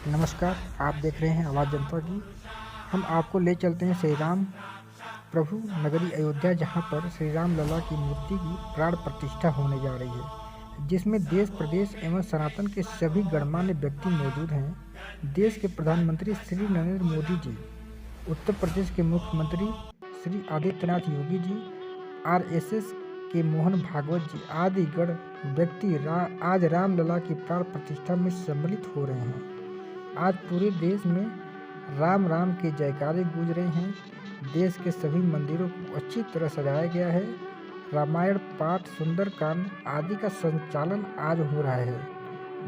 नमस्कार, आप देख रहे हैं आवाज़ जनता की। हम आपको ले चलते हैं श्री राम प्रभु नगरी अयोध्या, जहां पर श्री राम लला की मूर्ति की प्राण प्रतिष्ठा होने जा रही है, जिसमें देश प्रदेश एवं सनातन के सभी गणमान्य व्यक्ति मौजूद हैं। देश के प्रधानमंत्री श्री नरेंद्र मोदी जी, उत्तर प्रदेश के मुख्यमंत्री श्री आदित्यनाथ योगी जी, RSS के मोहन भागवत जी आदि गण व्यक्ति आज रामलला की प्राण प्रतिष्ठा में सम्मिलित हो रहे हैं। आज पूरे देश में राम राम के जयकारे गूंज रहे हैं। देश के सभी मंदिरों को अच्छी तरह सजाया गया है। रामायण पाठ, सुंदरकांड आदि का संचालन आज हो रहा है।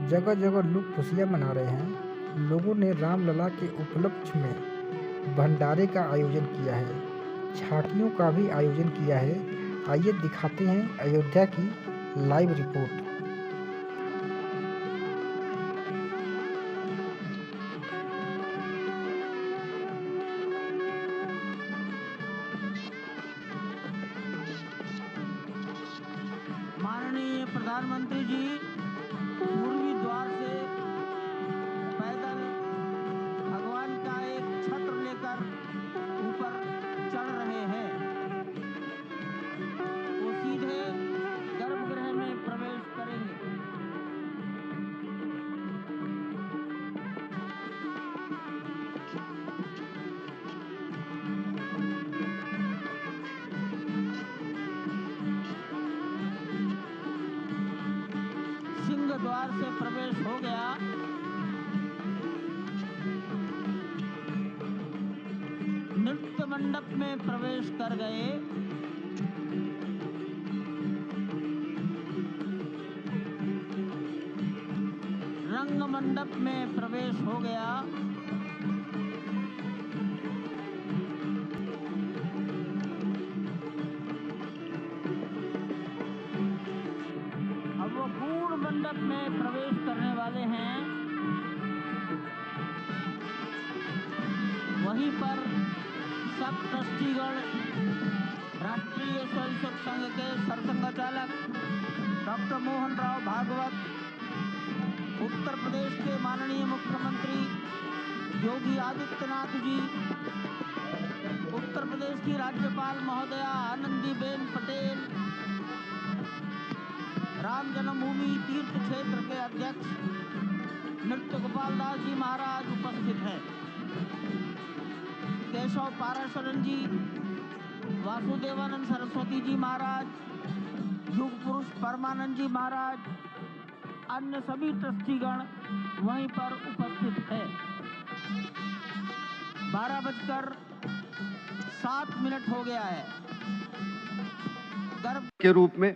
जगह जगह लोग खुशियां मना रहे हैं। लोगों ने रामलला के उपलक्ष्य में भंडारे का आयोजन किया है, झांकियों का भी आयोजन किया है। आइए दिखाते हैं अयोध्या की लाइव रिपोर्ट। माननीय प्रधानमंत्री जी पूर्वी द्वार से पैदल भगवान का एक छत्र लेकर ऊपर चढ़ रहे हैं। वो सीधे गर्भगृह में प्रवेश करेंगे। सिंह द्वार से प्रवेश हो गया। नृत्य मंडप में प्रवेश कर गए। रंग मंडप में प्रवेश हो गया। अब वो पूर्ण मंडप में प्रवेश करने वाले हैं। वहीं पर सब ट्रस्टीगण, राष्ट्रीय स्वयंसेवक संघ के सरसंघचालक डॉक्टर मोहन राव भागवत, उत्तर प्रदेश के माननीय मुख्यमंत्री योगी आदित्यनाथ जी, उत्तर प्रदेश की राज्यपाल महोदया आनंदीबेन पटेल, राम जन्मभूमि तीर्थ क्षेत्र के अध्यक्ष नृत्य गोपाल दास जी महाराज उपस्थित हैं। केशव पाराशरन जी, वासुदेवानंद सरस्वती जी महाराज, युग पुरुष परमानंद जी महाराज, अन्य सभी ट्रस्टीगण वहीं पर उपस्थित है। 12:07 हो गया है। गर्भ के रूप में,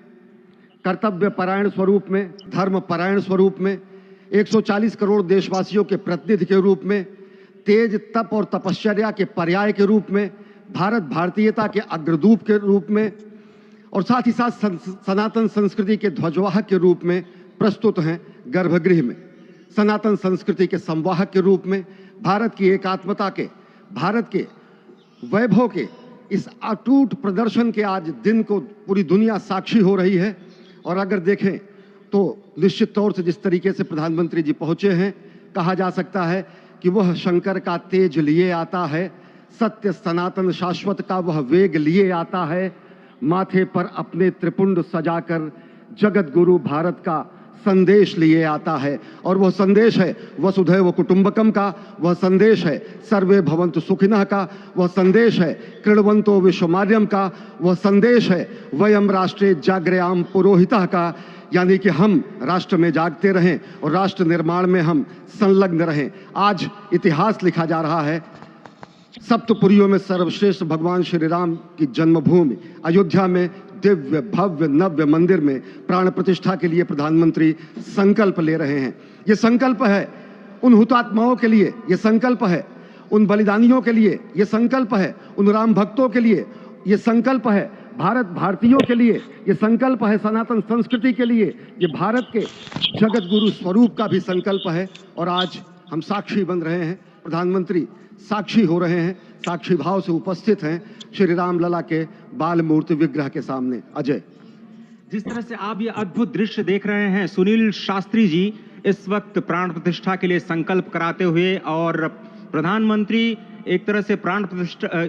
कर्तव्य परायण स्वरूप में, धर्म परायण स्वरूप में, 140 करोड़ देशवासियों के प्रतिनिधि के रूप में, तेज तप और तपश्चर्या के पर्याय के रूप में, भारत भारतीयता के अग्रदूत के रूप में और साथ ही साथ सनातन संस्कृति के ध्वजवाहक के रूप में प्रस्तुत हैं गर्भगृह में। सनातन संस्कृति के संवाहक के रूप में, भारत की एकात्मता के, भारत के वैभव के इस अटूट प्रदर्शन के आज दिन को पूरी दुनिया साक्षी हो रही है। और अगर देखें तो निश्चित तौर से जिस तरीके से प्रधानमंत्री जी पहुंचे हैं, कहा जा सकता है कि वह शंकर का तेज लिए आता है, सत्य सनातन शाश्वत का वह वेग लिए आता है, माथे पर अपने त्रिपुंड सजाकर जगत गुरु भारत का संदेश लिए आता है। और वह संदेश है वसुधैव कुटुंबकम का, वह संदेश है सर्वे भवन्तु सुखिनः का, वह संदेश है कृण्वन्तो विश्वमार्यम का, वह संदेश है वयम राष्ट्रे जाग्रयाम पुरोहितः का, यानी कि हम राष्ट्र में जागते रहें और राष्ट्र निर्माण में हम संलग्न रहें। आज इतिहास लिखा जा रहा है। सप्तपुरियों में सर्वश्रेष्ठ भगवान श्री राम की जन्मभूमि अयोध्या में दिव्य भव्य नव्य मंदिर में प्राण प्रतिष्ठा के लिए प्रधानमंत्री संकल्प ले रहे हैं। ये संकल्प है उन हुतात्माओं के लिए, ये संकल्प है उन बलिदानियों के लिए, ये संकल्प है उन राम भक्तों के लिए, ये संकल्प है भारत भारतीयों के लिए, ये संकल्प है सनातन संस्कृति के लिए, ये भारत के जगत गुरु स्वरूप का भी संकल्प है। और आज हम साक्षी बन रहे हैं, प्रधानमंत्री साक्षी हो रहे हैं, साक्षी भाव से उपस्थित हैं श्री राम लला के बाल मूर्ति विग्रह के सामने। अजय, जिस तरह से आप ये अद्भुत दृश्य देख रहे हैं, सुनील शास्त्री जी इस वक्त प्राण प्रतिष्ठा के लिए संकल्प कराते हुए, और प्रधानमंत्री एक तरह से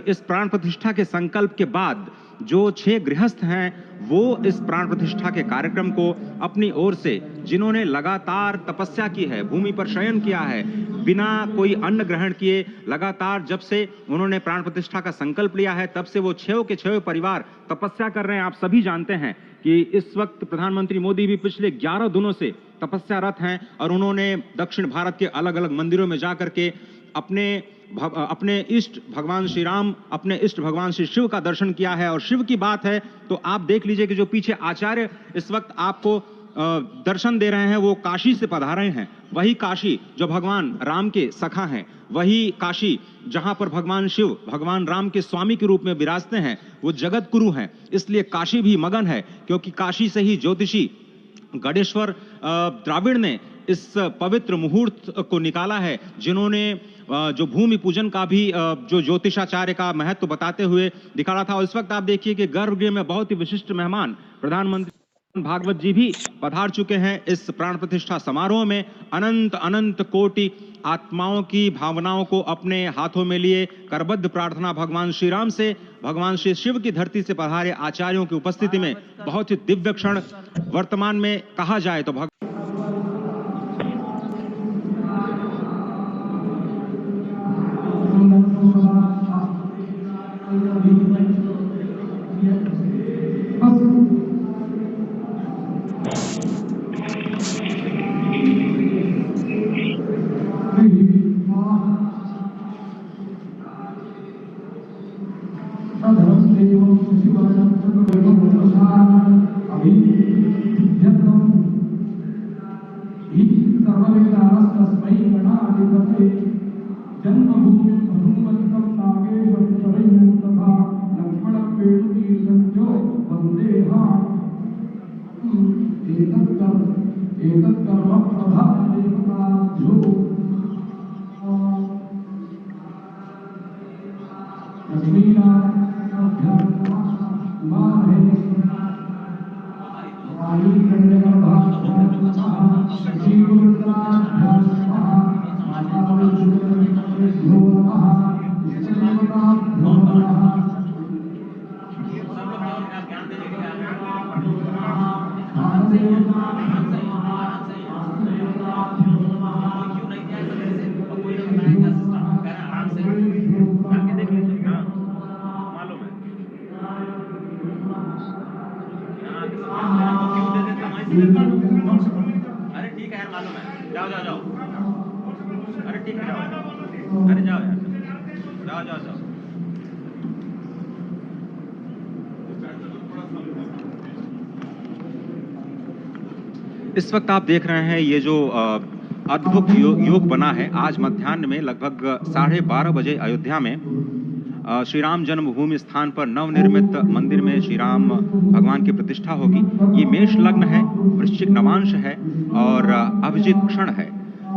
इस प्राण प्रतिष्ठा के संकल्प के बाद जो 6 गृहस्थ हैं वो इस प्राण प्रतिष्ठा के कार्यक्रम को अपनी ओर से, जिन्होंने लगातार तपस्या की है, भूमि पर शयन किया है, बिना कोई अन्न ग्रहण किए, लगातार जब से उन्होंने प्राण प्रतिष्ठा का संकल्प लिया है तब से वो 6 के 6 परिवार तपस्या कर रहे हैं। आप सभी जानते हैं कि इस वक्त प्रधानमंत्री मोदी भी पिछले 11 दिनों से तपस्यारत हैं और उन्होंने दक्षिण भारत के अलग अलग मंदिरों में जाकर के अपने इष्ट भगवान श्री राम, अपने इष्ट भगवान श्री शिव का दर्शन किया है। और शिव की बात है तो आप देख लीजिए कि जो पीछे आचार्य इस वक्त आपको दर्शन दे रहे हैं वो काशी से पधारे हैं। वही काशी जो भगवान राम के सखा हैं, वही काशी जहां पर भगवान शिव भगवान राम के स्वामी के रूप में विराजते हैं, वो जगत गुरु हैं। इसलिए काशी भी मगन है, क्योंकि काशी से ही ज्योतिषी गणेश्वर द्राविड़ ने इस पवित्र मुहूर्त को निकाला है, जिन्होंने जो भूमि पूजन का भी जो ज्योतिषाचार्य का महत्व बताते हुए दिखाया था। और इस वक्त आप देखिए कि गर्भगृह में बहुत ही विशिष्ट मेहमान प्रधानमंत्री भागवत जी भी पधार चुके हैं। इस प्राण प्रतिष्ठा समारोह में अनंत अनंत कोटि आत्माओं की भावनाओं को अपने हाथों में लिए करबद्ध प्रार्थना भगवान श्री राम से, भगवान श्री शिव की धरती से पधारे आचार्यों की उपस्थिति में बहुत ही दिव्य क्षण वर्तमान में कहा जाए तो अरे ठीक है यार, मालूम है। जाओ जाओ जाओ, अरे ठीक है, जाओ, अरे जाओ यार, जाओ जाओ जाओ। इस वक्त आप देख रहे हैं ये जो अद्भुत योग बना है। आज मध्याह्न में लगभग 12:30 बजे अयोध्या में श्री राम जन्मभूमि स्थान पर नवनिर्मित मंदिर में श्री राम भगवान की प्रतिष्ठा होगी। ये मेष लग्न है, वृश्चिक नवांश है और अभिजित क्षण है।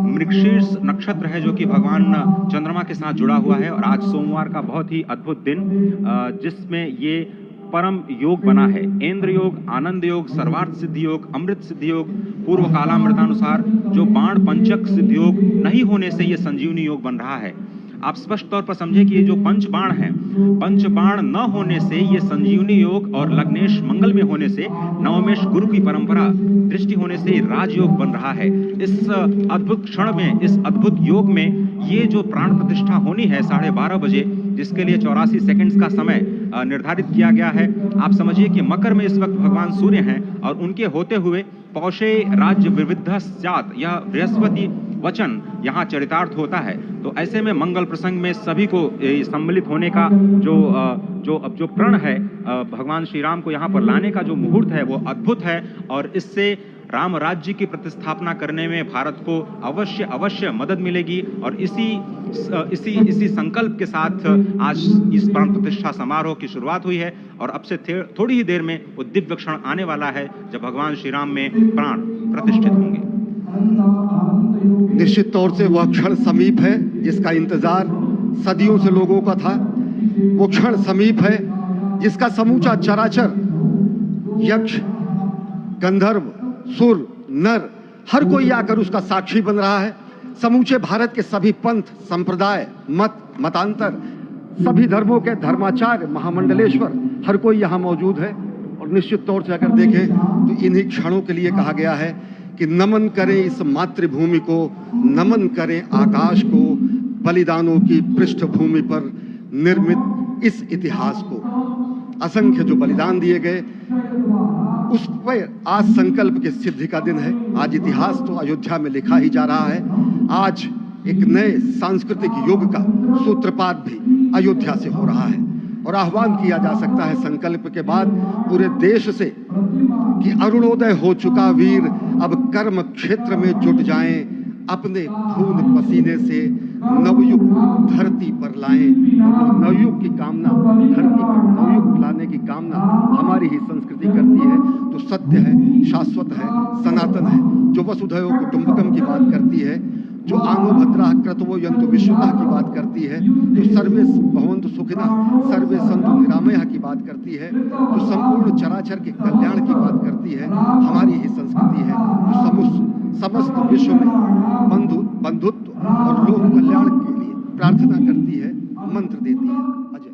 मृगशीर्ष नक्षत्र है जो कि भगवान चंद्रमा के साथ जुड़ा हुआ है। और आज सोमवार का बहुत ही अद्भुत दिन, जिसमें ये परम योग बना है। इंद्र योग, आनंद योग, सर्वार्थ सिद्धि योग, अमृत सिद्धि योग, पूर्व कालामृतानुसार जो बाण पंचक सिद्धि योग नहीं होने से ये संजीवनी योग बन रहा है। आप स्पष्ट तौर पर समझे कि ये जो पंचबाण है, पंचबाण न होने से ये संजीवनी योग और लग्नेश मंगल में होने से, नवमेश गुरु की परंपरा दृष्टि होने से राजयोग बन रहा है। इस अद्भुत क्षण में, इस अद्भुत योग में ये जो प्राण प्रतिष्ठा होनी है 12:30 बजे, जिसके लिए 84 सेकंड्स का समय निर्धारित किया गया है। आप समझिए कि मकर में इस वक्त भगवान सूर्य हैं और उनके होते हुए पौषे राज्य विविध स्यात्, यह बृहस्पति वचन यहाँ चरितार्थ होता है। तो ऐसे में मंगल प्रसंग में सभी को सम्मिलित होने का जो प्रण है, भगवान श्री राम को यहाँ पर लाने का जो मुहूर्त है वो अद्भुत है। और इससे राम राज्य की प्रतिस्थापना करने में भारत को अवश्य मदद मिलेगी। और इसी संकल्प के साथ आज इस प्राण प्रतिष्ठा समारोह की शुरुआत हुई है। और अब से थोड़ी ही देर में वो दिव्य क्षण आने वाला है जब भगवान श्री राम में प्राण प्रतिष्ठित होंगे। निश्चित तौर से वह क्षण समीप है जिसका इंतजार सदियों से लोगों का था। वो क्षण समीप है जिसका समूचा चराचर, यक्ष, गंधर्व, सुर, नर, हर कोई आकर उसका साक्षी बन रहा है। समूचे भारत के सभी पंथ, संप्रदाय, मतांतर, सभी धर्मों के धर्माचार्य, महामंडलेश्वर, हर कोई यहाँ मौजूद है। और निश्चित तौर से अगर देखें तो इन्हीं क्षणों के लिए कहा गया है कि नमन करें इस मातृभूमि को, नमन करें आकाश को, बलिदानों की पृष्ठभूमि पर निर्मित इस इतिहास को। असंख्य जो बलिदान दिए गए, उस पर आज संकल्प की सिद्धि का दिन है। आज इतिहास तो अयोध्या में लिखा ही जा रहा है। आज एक नए सांस्कृतिक युग का सूत्रपात भी अयोध्या से हो रहा है और आह्वान किया जा सकता है संकल्प के बाद पूरे देश से कि अरुणोदय हो चुका वीर, अब कर्म क्षेत्र में जुट जाएं, अपने खून पसीने से नवयुग धरती पर लाएं। नवयुग की कामना, धरती पर नवयुग लाने की कामना हमारी ही संस्कृति करती है, जो सत्य है, शाश्वत है, सनातन है, जो वसुधैव कुटुंबकम की बात करती है, जो आनो भद्राः क्रतवो यन्तु विश्वतः की बात करती है, जो सर्वे भवन्तु सुखिनः सर्वे सन्तु निरामयः की बात करती है, जो संपूर्ण चराचर के कल्याण की बात करती है, हमारी ही संस्कृति है, जो समस्त विश्व में बंधुत्व और लोक कल्याण के लिए प्रार्थना करती है, मंत्र देती है। अजय।